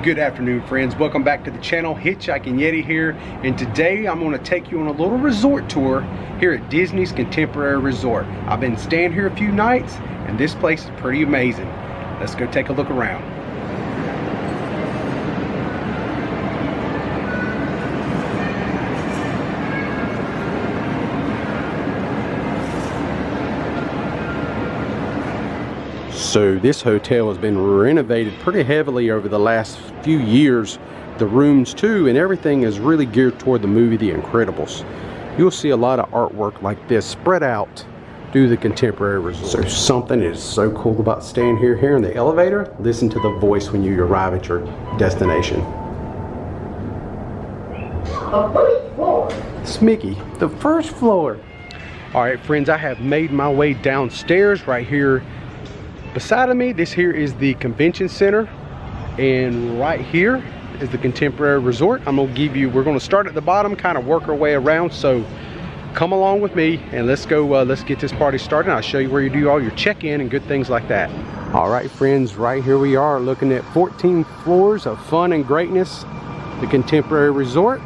Good afternoon, friends. Welcome back to the channel. Hitch and Yeti here, and today I'm going to take you on a little resort tour here at Disney's Contemporary Resort. I've been staying here a few nights, and this place is pretty amazing. Let's go take a look around. So this hotel has been renovated pretty heavily over the last few years. The rooms too, and everything is really geared toward the movie The Incredibles. You'll see a lot of artwork like this spread out through the Contemporary Resort. So something is so cool about staying here in the elevator. Listen to the voice when you arrive at your destination. The first floor. It's Mickey, the first floor. All right, friends, I have made my way downstairs right here. Beside of me, this here is the convention center, and right here is the Contemporary Resort. We're gonna start at the bottom, kind of work our way around, so come along with me and let's go, let's get this party started. I'll show you where you do all your check-in and good things like that. All right, friends, right here we are looking at 14 floors of fun and greatness, the Contemporary Resort.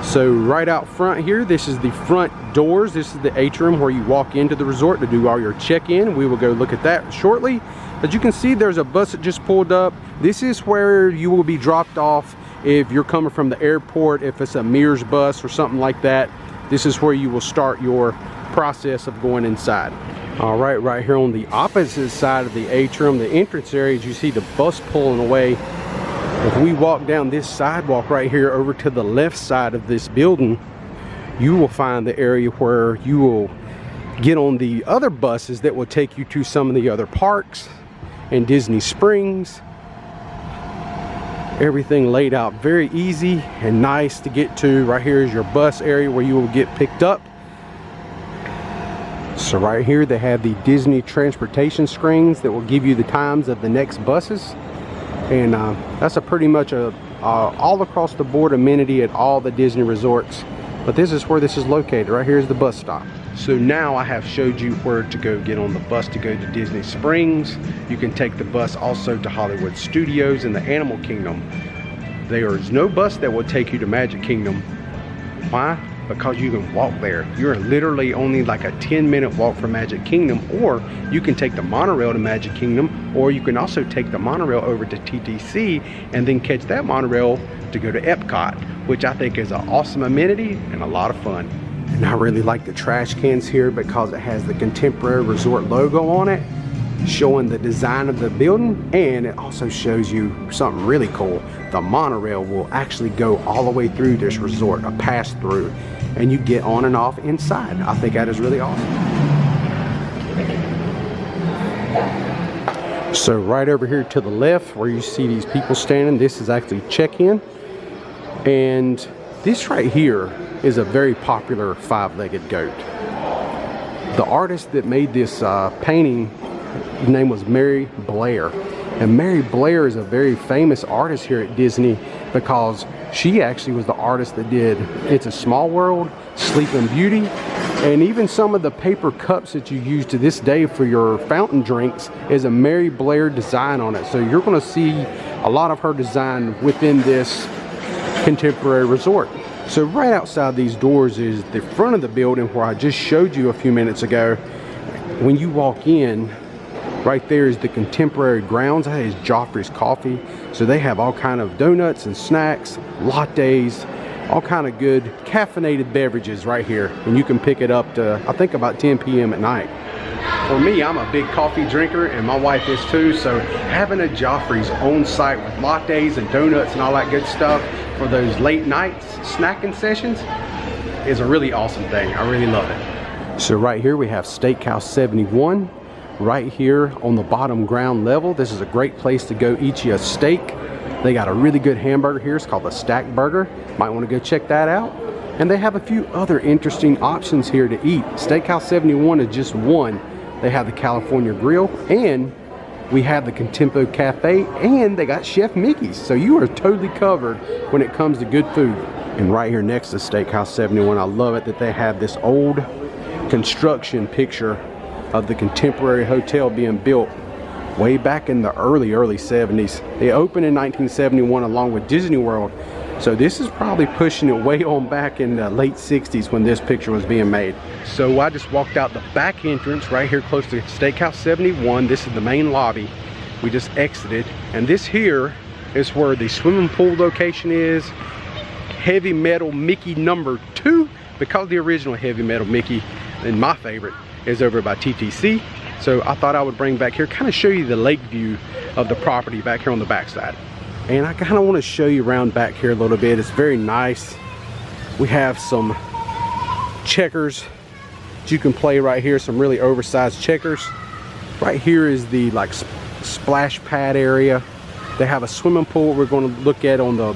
So right out front here, this is the front doors. This is the atrium where you walk into the resort to do all your check-in. We will go look at that shortly. As you can see, there's a bus that just pulled up. This is where you will be dropped off if you're coming from the airport, if it's a Mears bus or something like that. This is where you will start your process of going inside. All right, right here on the opposite side of the atrium, the entrance area, as you see the bus pulling away. If we walk down this sidewalk right here over to the left side of this building, you will find the area where you will get on the other buses that will take you to some of the other parks and Disney Springs. Everything laid out very easy and nice to get to. Right here is your bus area where you will get picked up. So right here they have the Disney transportation screens that will give you the times of the next buses. And that's a pretty much a all across the board amenity at all the Disney resorts. But this is where this is located. Right here is the bus stop. So now I have showed you where to go get on the bus to go to Disney Springs. You can take the bus also to Hollywood Studios and the Animal Kingdom. There is no bus that will take you to Magic Kingdom. Why? Because you can walk there. You're literally only like a 10-minute walk from Magic Kingdom, or you can take the monorail to Magic Kingdom, or you can also take the monorail over to TTC and then catch that monorail to go to Epcot, which I think is an awesome amenity and a lot of fun. And I really like the trash cans here because it has the Contemporary Resort logo on it, showing the design of the building, and it also shows you something really cool. The monorail will actually go all the way through this resort, a pass through, and you get on and off inside. I think that is really awesome. So right over here to the left where you see these people standing, this is actually check-in, and this right here is a very popular five-legged goat. The artist that made this painting, his name was Mary Blair. And Mary Blair is a very famous artist here at Disney because she actually was the artist that did It's a Small World, Sleeping Beauty, and even some of the paper cups that you use to this day for your fountain drinks is a Mary Blair design on it. So you're going to see a lot of her design within this Contemporary Resort. So right outside these doors is the front of the building where I just showed you a few minutes ago. When you walk in, right there is the Contemporary Grounds. That is Joffrey's Coffee. So they have all kind of donuts and snacks, lattes, all kind of good caffeinated beverages right here. And you can pick it up to, I think, about 10 p.m. at night. For me, I'm a big coffee drinker, and my wife is too, so having a Joffrey's on site with lattes and donuts and all that good stuff for those late nights snacking sessions is a really awesome thing. I really love it. So right here we have Steakhouse 71. Right here on the bottom ground level, this is a great place to go eat you a steak. They got a really good hamburger here. It's called the Stack Burger. Might want to go check that out. And they have a few other interesting options here to eat. Steakhouse 71 is just one. They have the California Grill, and we have the Contempo Cafe, and they got Chef Mickey's. So you are totally covered when it comes to good food. And right here next to Steakhouse 71, I love it that they have this old construction picture of the Contemporary Hotel being built way back in the early 70s. They opened in 1971 along with Disney World. So this is probably pushing it way on back in the late 60s when this picture was being made. So I just walked out the back entrance right here close to Steakhouse 71. This is the main lobby. We just exited. And this here is where the swimming pool location is. Heavy Metal Mickey #2, because the original Heavy Metal Mickey, and my favorite, is over by TTC. So I thought I would bring back here, kind of show you the lake view of the property back here on the backside. And I kind of want to show you around back here a little bit. It's very nice. We have some checkers that you can play right here, some really oversized checkers. Right here is the like splash pad area. They have a swimming pool we're going to look at on the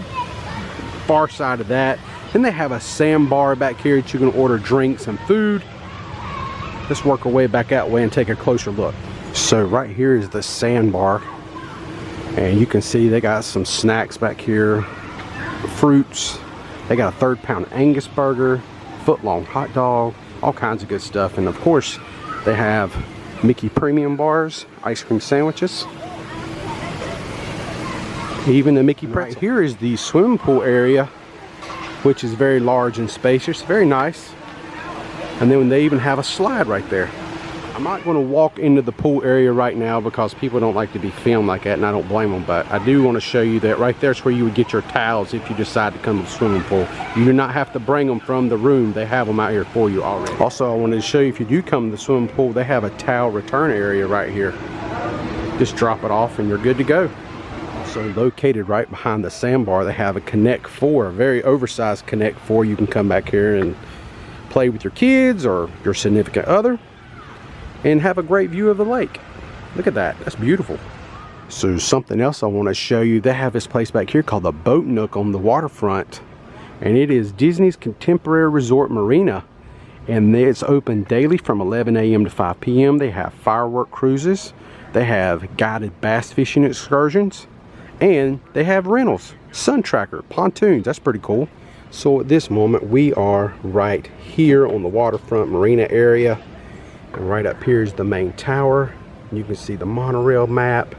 far side of that. Then they have a sandbar back here that you can order drinks and food. Let's work our way back that way and take a closer look. So right here is the sandbar. And you can see they got some snacks back here, fruits. They got a 3rd pound Angus burger, foot-long hot dog, all kinds of good stuff. And of course, they have Mickey premium bars, ice cream sandwiches, even the Mickey pretzel. Right here is the swimming pool area, which is very large and spacious, very nice. And then they even have a slide right there. I'm not going to walk into the pool area right now because people don't like to be filmed like that, and I don't blame them, but I do want to show you that right there's where you would get your towels if you decide to come to the swimming pool. You do not have to bring them from the room. They have them out here for you already. Also, I wanted to show you, if you do come to the swimming pool, they have a towel return area right here. Just drop it off and you're good to go. So located right behind the sandbar, they have a Connect 4, a very oversized Connect 4. You can come back here and play with your kids or your significant other and have a great view of the lake. Look at that, that's beautiful. So something else I want to show you, they have this place back here called the Boat Nook on the waterfront, and it is Disney's Contemporary Resort Marina, and it's open daily from 11 a.m. to 5 p.m. They have firework cruises, they have guided bass fishing excursions, and they have rentals, sun tracker, pontoons. That's pretty cool. So at this moment we are right here on the waterfront marina area. And right up here is the main tower. You can see the monorail map.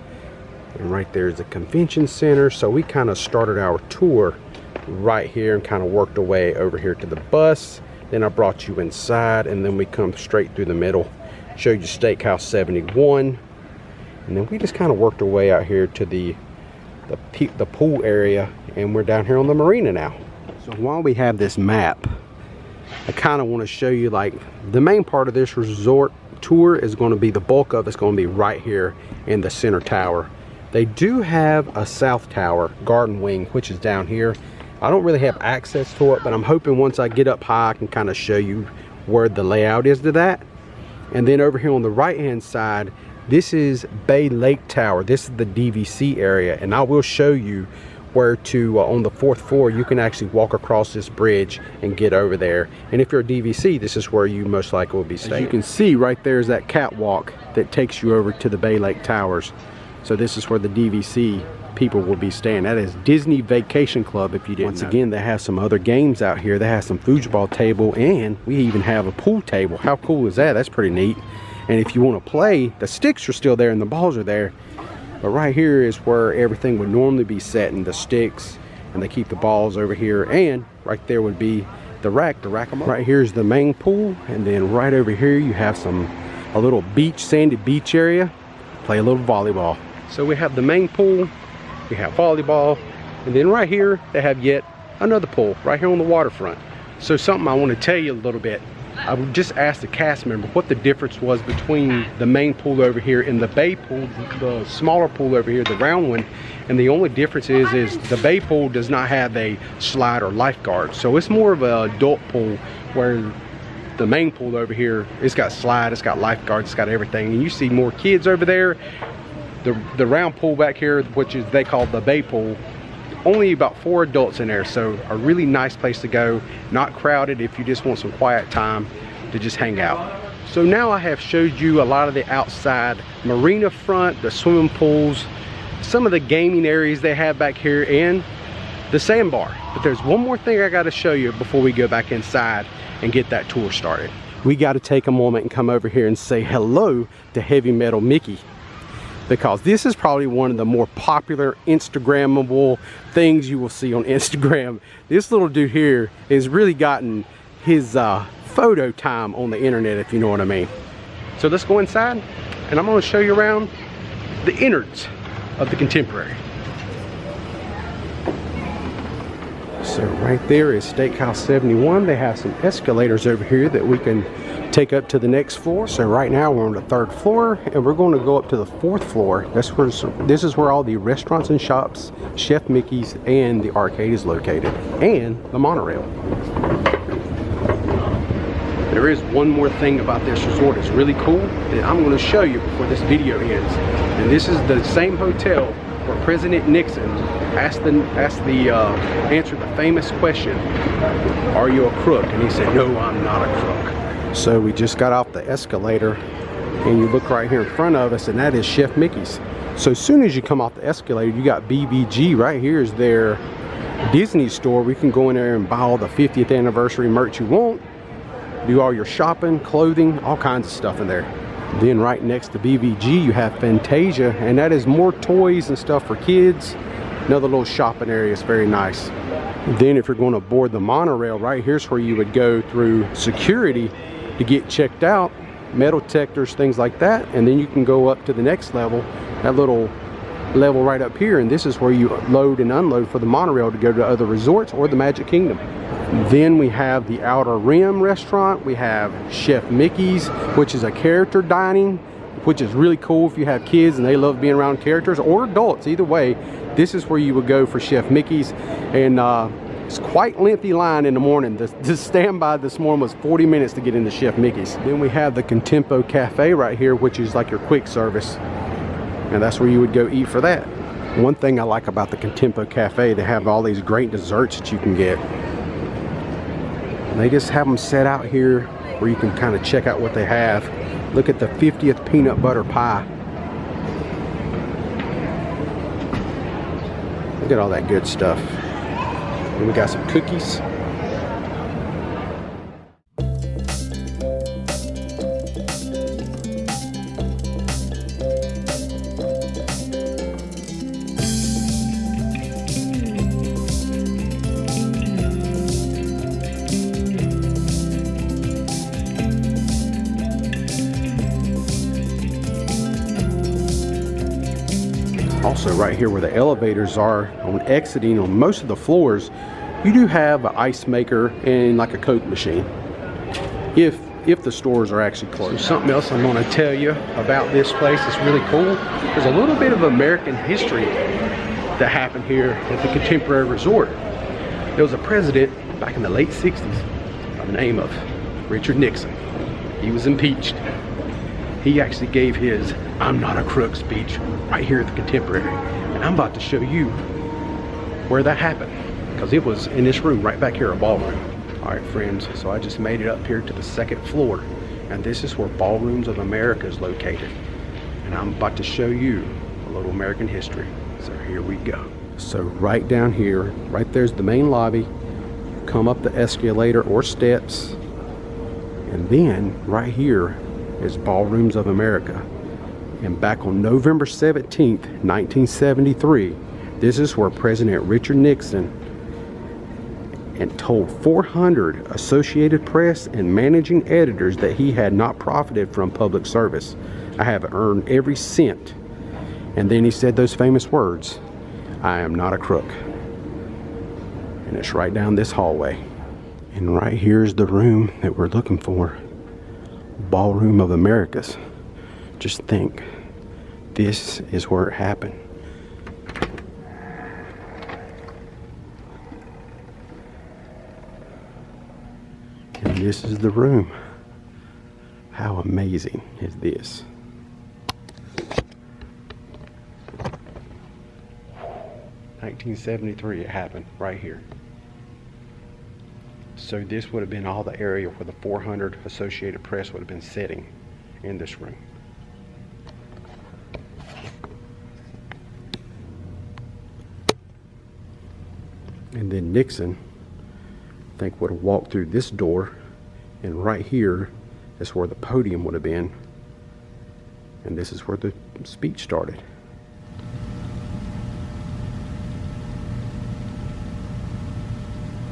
And right there is the convention center. So we kind of started our tour right here and kind of worked our way over here to the bus. Then I brought you inside, and then we come straight through the middle. Showed you Steakhouse 71. And then we just kind of worked our way out here to the pool area. And we're down here on the marina now. So while we have this map, I kind of want to show you, like, the main part of this resort tour is going to be, the bulk of it's going to be right here in the center tower. They do have a south tower, garden wing, which is down here. I don't really have access to it, but I'm hoping once I get up high I can kind of show you where the layout is to that. And then over here on the right hand side, this is Bay Lake Tower. This is the DVC area, and I will show you where to, on the 4th floor, you can actually walk across this bridge and get over there. And if you're a DVC, this is where you most likely will be staying. As you can see, right there is that catwalk that takes you over to the Bay Lake Towers. So this is where the DVC people will be staying. That is Disney Vacation Club, if you didn't know. Once again, they have some other games out here. They have some foosball table, and we even have a pool table. How cool is that? That's pretty neat. And if you want to play, the sticks are still there and the balls are there. But right here is where everything would normally be set, in the sticks, and they keep the balls over here. And right there would be the rack-a-mole. Right here is the main pool, and then right over here you have a little beach, sandy beach area. Play a little volleyball. So we have the main pool, we have volleyball, and then right here they have yet another pool right here on the waterfront. So something I want to tell you a little bit. I would just ask the cast member what the difference was between the main pool over here and the bay pool, the smaller pool over here, the round one. And the only difference is the bay pool does not have a slide or lifeguard. So it's more of an adult pool, where the main pool over here, it's got slide, it's got lifeguards, it's got everything. And you see more kids over there. The round pool back here, which is they call the bay pool, only about 4 adults in there. So a really nice place to go, not crowded if you just want some quiet time to just hang out. So now I have showed you a lot of the outside marina front, the swimming pools, some of the gaming areas they have back here, and the sandbar. But there's one more thing I got to show you before we go back inside and get that tour started. We got to take a moment and come over here and say hello to Heavy Metal Mickey. because this is probably one of the more popular Instagrammable things you will see on Instagram. This little dude here has really gotten his photo time on the internet, if you know what I mean. So let's go inside and I'm going to show you around the innards of the Contemporary. So right there is Steakhouse 71. They have some escalators over here that we can take up to the next floor. So right now we're on the 3rd floor and we're going to go up to the 4th floor. This is where all the restaurants and shops, Chef Mickey's, and the arcade is located, and the monorail. There is one more thing about this resort. It's really cool that I'm going to show you before this video ends. And this is the same hotel where President Nixon answered the famous question, "Are you a crook?" And he said, "No, I'm not a crook." So we just got off the escalator and you look right here in front of us and that is Chef Mickey's. So as soon as you come off the escalator, you got BVG. Right here is their Disney store. We can go in there and buy all the 50th anniversary merch you want, do all your shopping, clothing, all kinds of stuff in there. Then right next to BVG you have Fantasia, and that is more toys and stuff for kids. Another little shopping area. It's very nice. Then if you're going to board the monorail, right here's where you would go through security to get checked out, metal detectors, things like that, and then you can go up to the next level, that little level right up here, and this is where you load and unload for the monorail to go to other resorts or the Magic Kingdom. Then we have the Outer Rim restaurant. We have Chef Mickey's, which is a character dining, which is really cool if you have kids and they love being around characters, or adults, either way. This is where you would go for Chef Mickey's, and it's quite lengthy line in the morning. The standby this morning was 40 minutes to get into Chef Mickey's. Then we have the Contempo Cafe right here, which is like your quick service, and that's where you would go eat for that. One thing I like about the Contempo Cafe, they have all these great desserts that you can get. And they just have them set out here where you can kind of check out what they have. Look at the 50th peanut butter pie. Look at all that good stuff. And we got some cookies. Also right here where the elevators are, on exiting on most of the floors, you do have an ice maker and like a Coke machine, if the stores are actually closed. Something else I'm going to tell you about this place that's really cool. There's a little bit of American history that happened here at the Contemporary Resort. There was a president back in the late 60s by the name of Richard Nixon. He was impeached. He actually gave his "I'm not a crook" speech right here at the Contemporary. And I'm about to show you where that happened, because it was in this room right back here, a ballroom. All right, friends, so I just made it up here to the 2nd floor, and this is where Ballrooms of America is located. And I'm about to show you a little American history. So here we go. So right down here, right there's the main lobby. Come up the escalator or steps, and then right here is Ballrooms of America. And back on November 17th, 1973, this is where President Richard Nixon and told 400 Associated Press and managing editors that he had not profited from public service. "I have earned every cent." And then he said those famous words, "I am not a crook." And it's right down this hallway. And right here's the room that we're looking for. Ballroom of Americas. Just think, this is where it happened. And this is the room. How amazing is this? (1973) it happened right here. So this would have been all the area where the 400 Associated Press would have been sitting in this room. And then Nixon, I think, would have walked through this door, and right here is where the podium would have been. And this is where the speech started.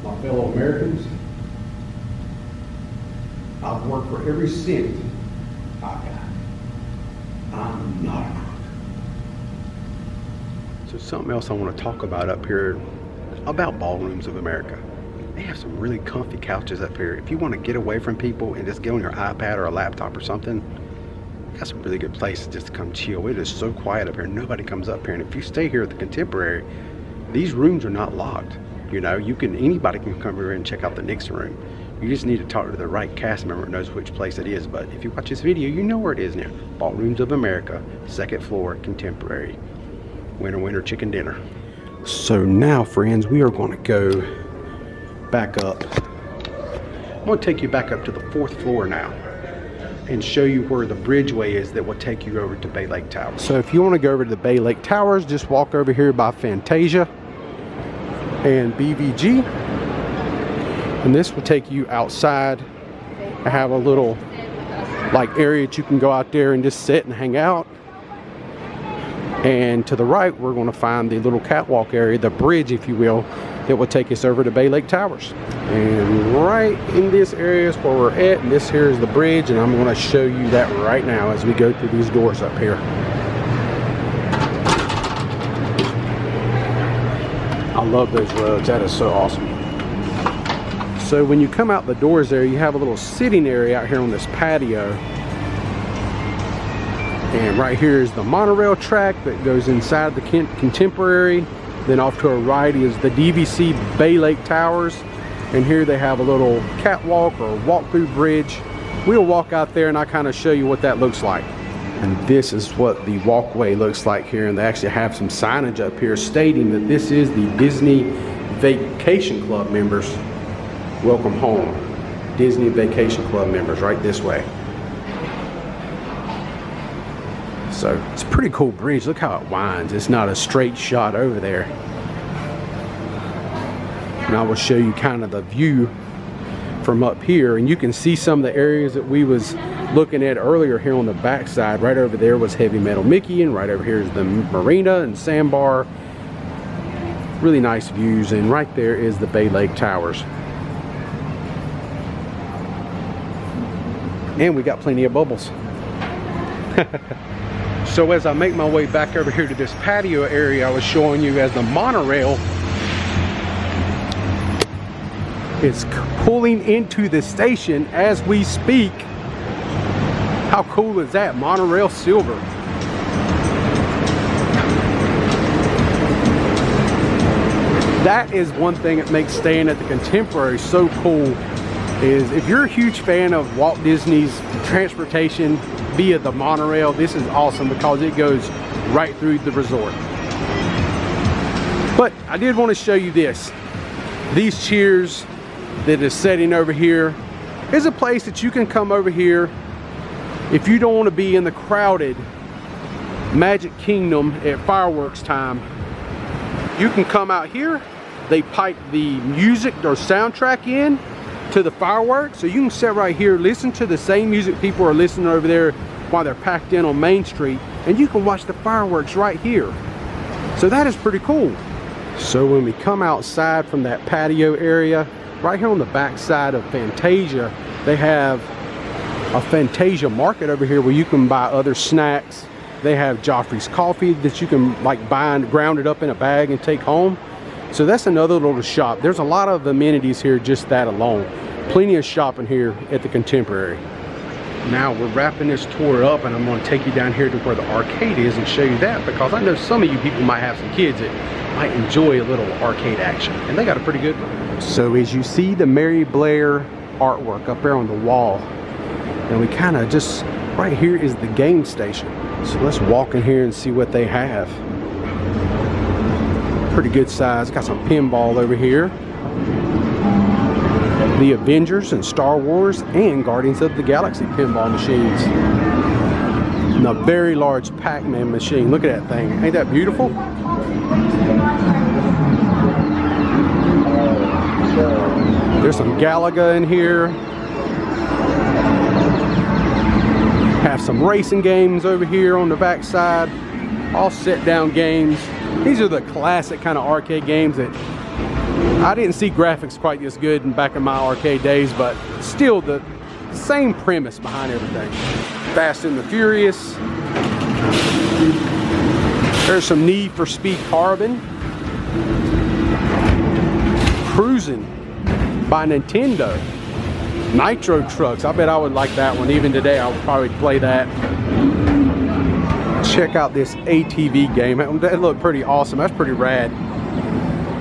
My fellow Americans, I've worked for every cent I've got. I'm not a crook. So something else I want to talk about up here about Ballrooms of America. They have some really comfy couches up here. If you want to get away from people and just get on your iPad or a laptop or something, got some really good places just to come chill. It is so quiet up here. Nobody comes up here. And if you stay here at the Contemporary, these rooms are not locked. You know, anybody can come here and check out the Nixon room. You just need to talk to the right cast member that knows which place it is. But if you watch this video, you know where it is now. Ballrooms of America, 2nd floor, Contemporary. Winter, winter chicken dinner. So now, friends, we are going to go back up. I'm going to take you back up to the 4th floor now and show you where the bridgeway is that will take you over to Bay Lake Towers. So if you want to go over to the Bay Lake Towers, just walk over here by Fantasia and BVG, and this will take you outside. I have a little like area that you can go out there and just sit and hang out. And to the right, we're going to find the little catwalk area, the bridge, if you will, that will take us over to Bay Lake Towers. And right in this area is where we're at, and this here is the bridge, and I'm going to show you that right now as we go through these doors up here. I love those rugs. That is so awesome. So when you come out the doors there, you have a little sitting area out here on this patio. And right here is the monorail track that goes inside the Contemporary. Then off to our right is the DVC Bay Lake Towers. And here they have a little catwalk or walk-through bridge. We'll walk out there and I'll kind of show you what that looks like. And this is what the walkway looks like here. And they actually have some signage up here stating that this is the Disney Vacation Club members. Welcome home. Disney Vacation Club members, right this way. So it's a pretty cool bridge. Look how it winds. It's not a straight shot over there. And I will show you kind of the view from up here, and you can see some of the areas that we was looking at earlier here on the back side. Right over there was Heavy Metal Mickey, and right over here is the marina and sandbar. Really nice views, and right there is the Bay Lake Towers. And we got plenty of bubbles. So as I make my way back over here to this patio area I was showing you, as the monorail is pulling into the station as we speak. How cool is that? Monorail silver. That is one thing that makes staying at the Contemporary so cool, is if you're a huge fan of Walt Disney's transportation via the monorail, this is awesome because it goes right through the resort. But I did want to show you this. These chairs that is setting over here is a place that you can come over here if you don't want to be in the crowded Magic Kingdom at fireworks time. You can come out here. They pipe the music or soundtrack in to the fireworks, so you can sit right here, listen to the same music people are listening over there while they're packed in on Main Street, and you can watch the fireworks right here. So that is pretty cool. So when we come outside from that patio area, right here on the back side of Fantasia, they have a Fantasia market over here where you can buy other snacks. They have Joffrey's coffee that you can like buy and ground it up in a bag and take home. So that's another little shop. There's a lot of amenities here, just that alone. Plenty of shopping here at the Contemporary. Now we're wrapping this tour up, and I'm going to take you down here to where the arcade is and show you that, because I know some of you people might have some kids that might enjoy a little arcade action, and they got a pretty good one. So as you see the Mary Blair artwork up there on the wall, and we kind of just, right here is the game station. So let's walk in here and see what they have. Pretty good size. Got some pinball over here. The Avengers and Star Wars and Guardians of the Galaxy pinball machines. And a very large Pac-Man machine. Look at that thing. Ain't that beautiful? There's some Galaga in here. have some racing games over here on the back side, all sit down games. These are the classic kind of arcade games that I didn't see graphics quite this good back in my arcade days, but still the same premise behind everything. Fast and the Furious. There's some Need for Speed Carbon. Cruising by Nintendo. Nitro Trucks. I bet I would like that one. Even today, I would probably play that. Check out this ATV game. That looked pretty awesome. That's pretty rad.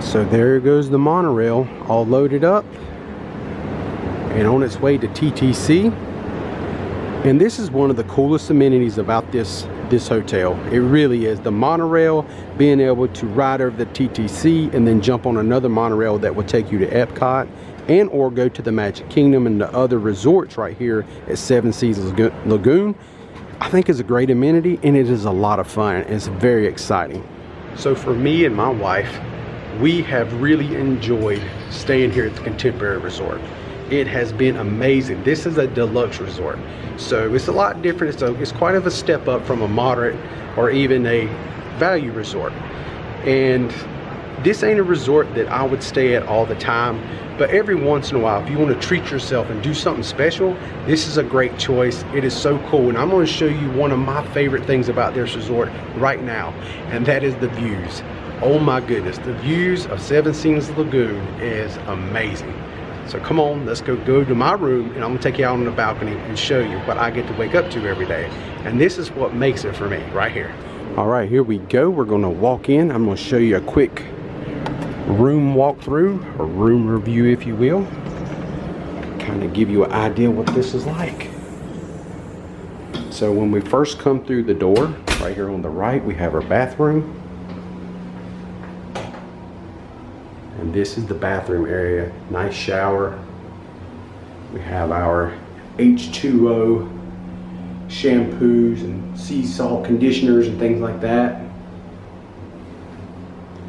So there goes the monorail, all loaded up and on its way to TTC. And this is one of the coolest amenities about this hotel. It really is. The monorail, being able to ride over the TTC and then jump on another monorail that will take you to Epcot and or go to the Magic Kingdom and the other resorts right here at Seven Seas Lagoon, I think is a great amenity, and it is a lot of fun. It's very exciting. So for me and my wife, we have really enjoyed staying here at the Contemporary Resort. It has been amazing. This is a deluxe resort, so it's a lot different. So it's quite of a step up from a moderate or even a value resort. And this ain't a resort that I would stay at all the time, but every once in a while, if you want to treat yourself and do something special, this is a great choice. It is so cool, and I'm going to show you one of my favorite things about this resort right now, and that is the views. Oh my goodness, the views of Seven Seas Lagoon is amazing. So come on, let's go to my room, and I'm gonna take you out on the balcony and show you what I get to wake up to every day. And this is what makes it for me, right here. All right, here we go. We're gonna walk in. I'm gonna show you a quick room walkthrough, or room review, if you will. Kind of give you an idea what this is like. So when we first come through the door, right here on the right, we have our bathroom. And this is the bathroom area. Nice shower. We have our H2O shampoos and sea salt conditioners and things like that.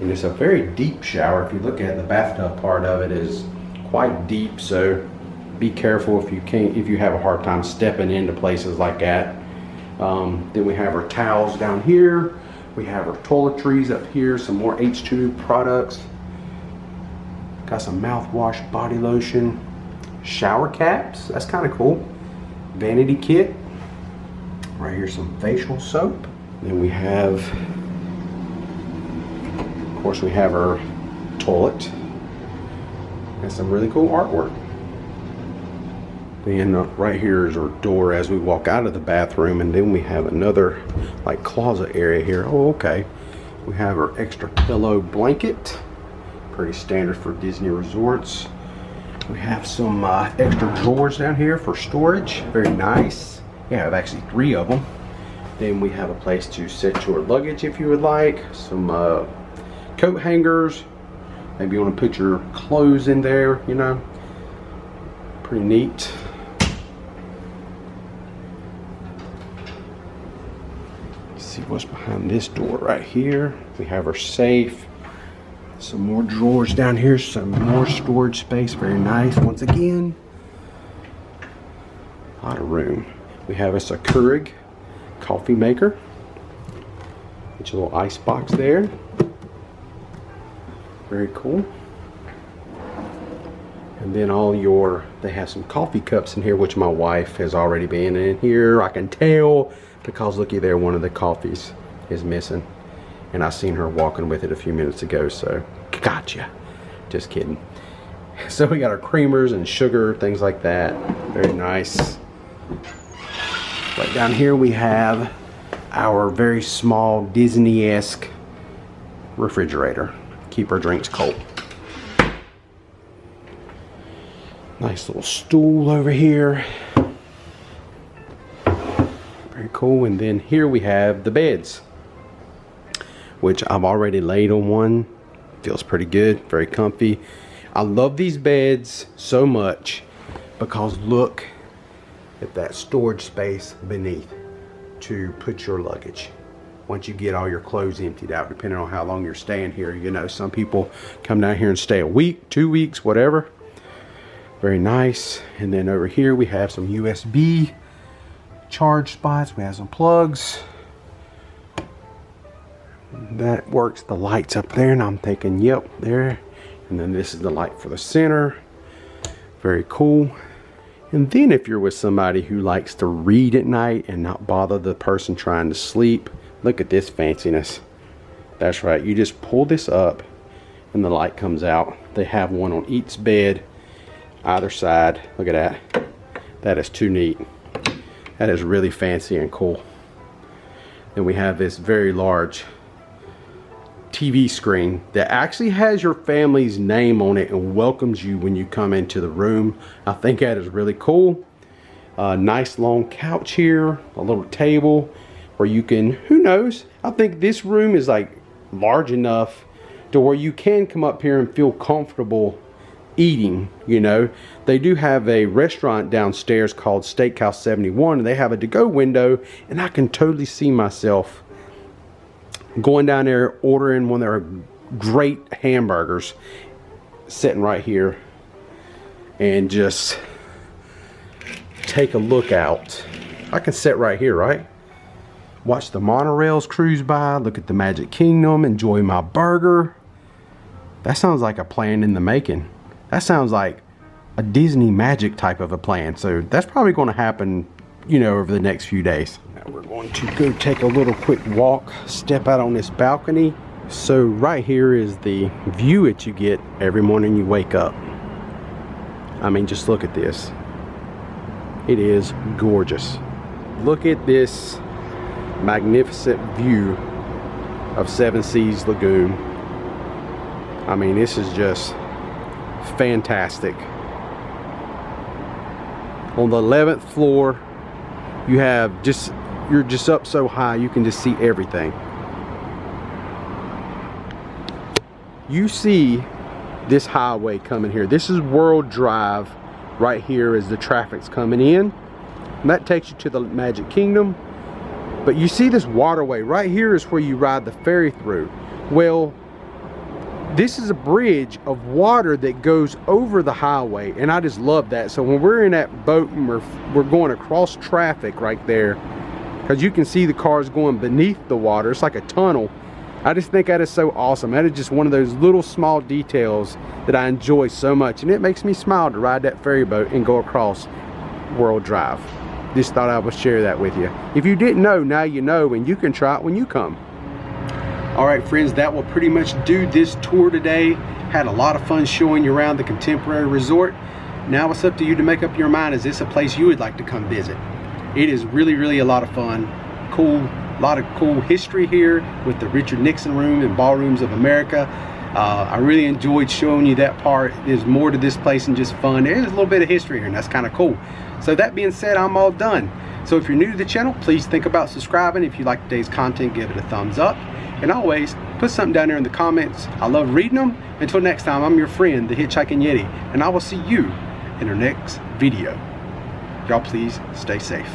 And it's a very deep shower. If you look at the bathtub part of it is quite deep, so be careful if you have a hard time stepping into places like that. Then we have our towels down here. We have our toiletries up here, some more H2 products. Got some mouthwash, body lotion, shower caps. That's kind of cool. Vanity kit. Right here, some facial soap. Then we have, of course, we have our toilet. And some really cool artwork. Then right here is our door as we walk out of the bathroom, and then we have another like closet area here. Oh, okay. We have our extra pillow blanket. Pretty standard for Disney resorts. We have some extra drawers down here for storage. Very nice. Yeah, I have actually 3 of them. Then we have a place to set your luggage if you would like. Some coat hangers. Maybe you want to put your clothes in there, you know. Pretty neat. Let's see what's behind this door right here. We have our safe. Some more drawers down here, some more storage space, very nice. Once again, a lot of room. We have us a Keurig coffee maker. Get your little ice box there. Very cool. And then they have some coffee cups in here, which my wife has already been in here. I can tell because looky there, one of the coffees is missing. And I seen her walking with it a few minutes ago, so gotcha. Just kidding. So we got our creamers and sugar, things like that. Very nice. Right down here we have our very small Disney-esque refrigerator. Keep our drinks cold. Nice little stool over here. Very cool. And then here we have the beds, which I've already laid on one. Feels pretty good, very comfy. I love these beds so much because look at that storage space beneath to put your luggage. Once you get all your clothes emptied out, depending on how long you're staying here. You know, some people come down here and stay a week, 2 weeks, whatever. Very nice. And then over here we have some USB charge spots. We have some plugs. That works the lights up there, and I'm thinking, yep, there. And then this is the light for the center. Very cool. And then if you're with somebody who likes to read at night and not bother the person trying to sleep, look at this fanciness. That's right, you just pull this up and the light comes out. They have one on each bed, either side. Look at that. That is too neat. That is really fancy and cool. Then we have this very large TV screen that actually has your family's name on it and welcomes you when you come into the room. I think that is really cool. Nice long couch here, a little table where you can, who knows, I think this room is like large enough to where you can come up here and feel comfortable eating. You know, they do have a restaurant downstairs called Steakhouse 71, and they have a to-go window, and I can totally see myself going down there, ordering one of their great hamburgers, sitting right here and just take a look out. I can sit right here, right? Watch the monorails cruise by, look at the Magic Kingdom, enjoy my burger. That sounds like a plan in the making. That sounds like a Disney magic type of a plan. So that's probably going to happen, you know, over the next few days. Now we're going to go take a little quick walk, step out on this balcony. So right here is the view that you get every morning you wake up. I mean, just look at this. It is gorgeous. Look at this magnificent view of Seven Seas Lagoon. I mean, this is just fantastic. On the 11th floor, you have you're just up so high you can just see everything. You see this highway coming here. This is World Drive right here as the traffic's coming in, and that takes you to the Magic Kingdom. But you see this waterway right here is where you ride the ferry through. Well, this is a bridge of water that goes over the highway, and I just love that. So when we're in that boat and we're going across traffic right there, because you can see the cars going beneath the water, it's like a tunnel. I just think that is so awesome. That is just one of those little small details that I enjoy so much, and it makes me smile to ride that ferry boat and go across World Drive. Just thought I would share that with you. If you didn't know, now you know, and you can try it when you come. Alright friends, that will pretty much do this tour today. Had a lot of fun showing you around the Contemporary Resort. Now it's up to you to make up your mind, is this a place you would like to come visit? It is really, really a lot of fun. Cool, a lot of cool history here with the Richard Nixon Room and Ballrooms of America. I really enjoyed showing you that part. There's more to this place than just fun. There's a little bit of history here, and that's kind of cool. So that being said, I'm all done. So if you're new to the channel, please think about subscribing. If you like today's content, give it a thumbs up. And always, put something down there in the comments. I love reading them. Until next time, I'm your friend, the Hitchhiking Yeti, and I will see you in our next video. Y'all please stay safe.